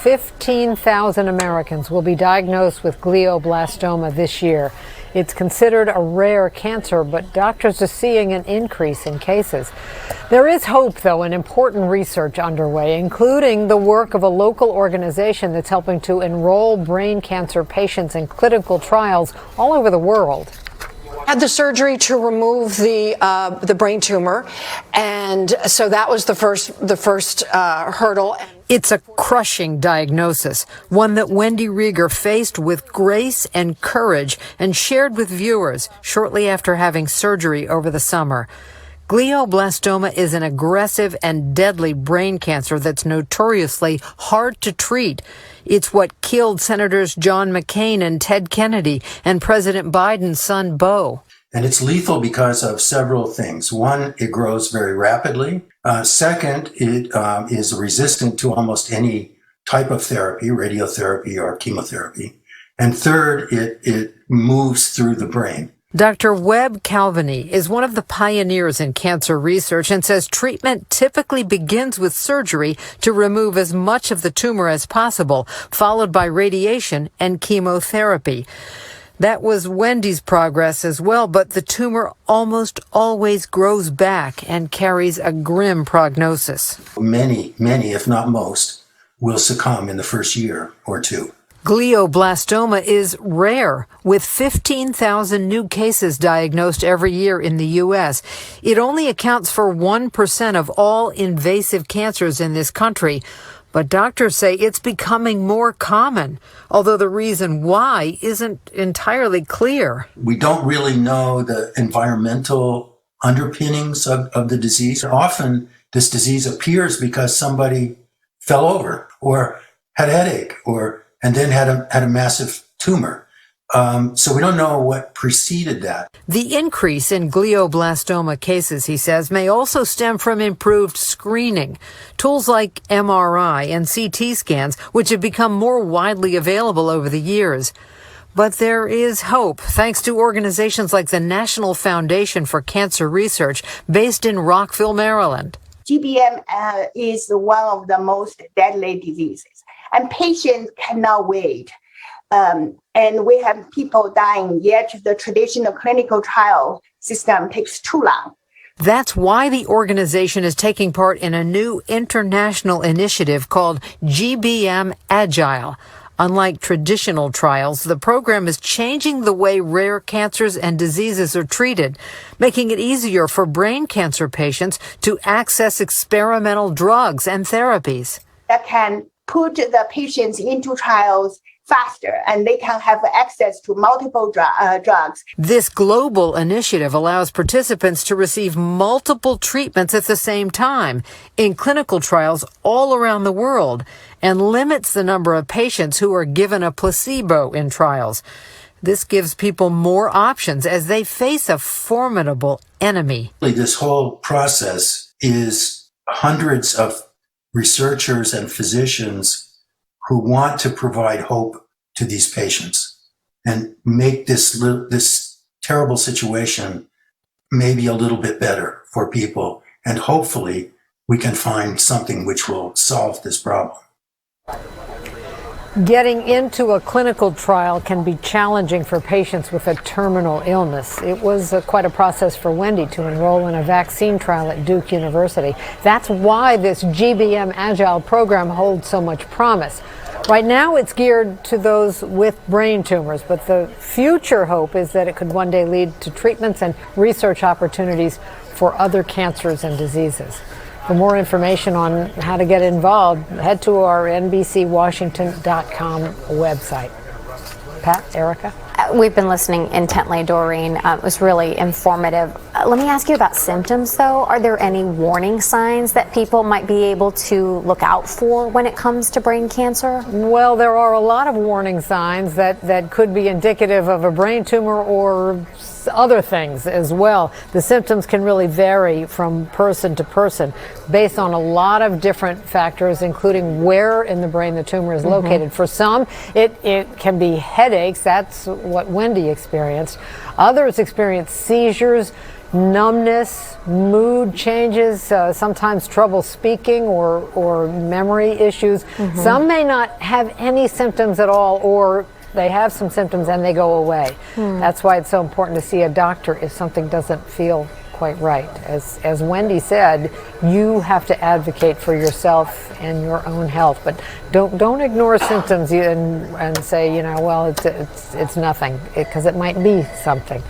15,000 Americans will be diagnosed with glioblastoma this year. It's considered a rare cancer, but doctors are seeing an increase in cases. There is hope, though, and important research underway, including the work of a local organization that's helping to enroll brain cancer patients in clinical trials all over the world. Had the surgery to remove the brain tumor, and so that was the first hurdle. It's a crushing diagnosis, one that Wendy Rieger faced with grace and courage and shared with viewers shortly after having surgery over the summer. Glioblastoma is an aggressive and deadly brain cancer that's notoriously hard to treat. It's what killed Senators John McCain and Ted Kennedy and President Biden's son, Beau. And it's lethal because of several things. One, it grows very rapidly. Second, it is resistant to almost any type of therapy, radiotherapy or chemotherapy. And third, it moves through the brain. Dr. Webb Calviny is one of the pioneers in cancer research and says treatment typically begins with surgery to remove as much of the tumor as possible, followed by radiation and chemotherapy. That was Wendy's progress as well, but the tumor almost always grows back and carries a grim prognosis. Many, if not most, will succumb in the first year or two. Glioblastoma is rare, with 15,000 new cases diagnosed every year in the U.S. It only accounts for 1% of all invasive cancers in this country, but doctors say it's becoming more common, although the reason why isn't entirely clear. We don't really know the environmental underpinnings of the disease. Often this disease appears because somebody fell over or had a headache and then had a massive tumor. So we don't know what preceded that. The increase in glioblastoma cases, he says, may also stem from improved screening. Tools like MRI and CT scans, which have become more widely available over the years. But there is hope, thanks to organizations like the National Foundation for Cancer Research, based in Rockville, Maryland. GBM is one of the most deadly diseases, and patients cannot wait. And we have people dying, yet the traditional clinical trial system takes too long. That's why the organization is taking part in a new international initiative called GBM Agile. Unlike traditional trials, the program is changing the way rare cancers and diseases are treated, making it easier for brain cancer patients to access experimental drugs and therapies. That can put the patients into trials faster, and they can have access to multiple drugs. This global initiative allows participants to receive multiple treatments at the same time in clinical trials all around the world and limits the number of patients who are given a placebo in trials. This gives people more options as they face a formidable enemy. This whole process is hundreds of researchers and physicians who want to provide hope to these patients and make this terrible situation maybe a little bit better for people. And hopefully we can find something which will solve this problem. Getting into a clinical trial can be challenging for patients with a terminal illness. It was quite a process for Wendy to enroll in a vaccine trial at Duke University. That's why this GBM Agile program holds so much promise. Right now, it's geared to those with brain tumors, but the future hope is that it could one day lead to treatments and research opportunities for other cancers and diseases. For more information on how to get involved, head to our NBCWashington.com website. Pat, Erica? We've been listening intently, Doreen. It was really informative. Let me ask you about symptoms, though. Are there any warning signs that people might be able to look out for when it comes to brain cancer? Well, there are a lot of warning signs that could be indicative of a brain tumor or other things as well. The symptoms can really vary from person to person based on a lot of different factors, including where in the brain the tumor is located. For some, it can be headaches. That's what Wendy experienced. Others experience seizures, numbness, mood changes, sometimes trouble speaking or memory issues. Some may not have any symptoms at all, or they have some symptoms and they go away. That's why it's so important to see a doctor if something doesn't feel quite right. As Wendy said, you have to advocate for yourself and your own health, but don't ignore symptoms and say, well, it's nothing, because it might be something.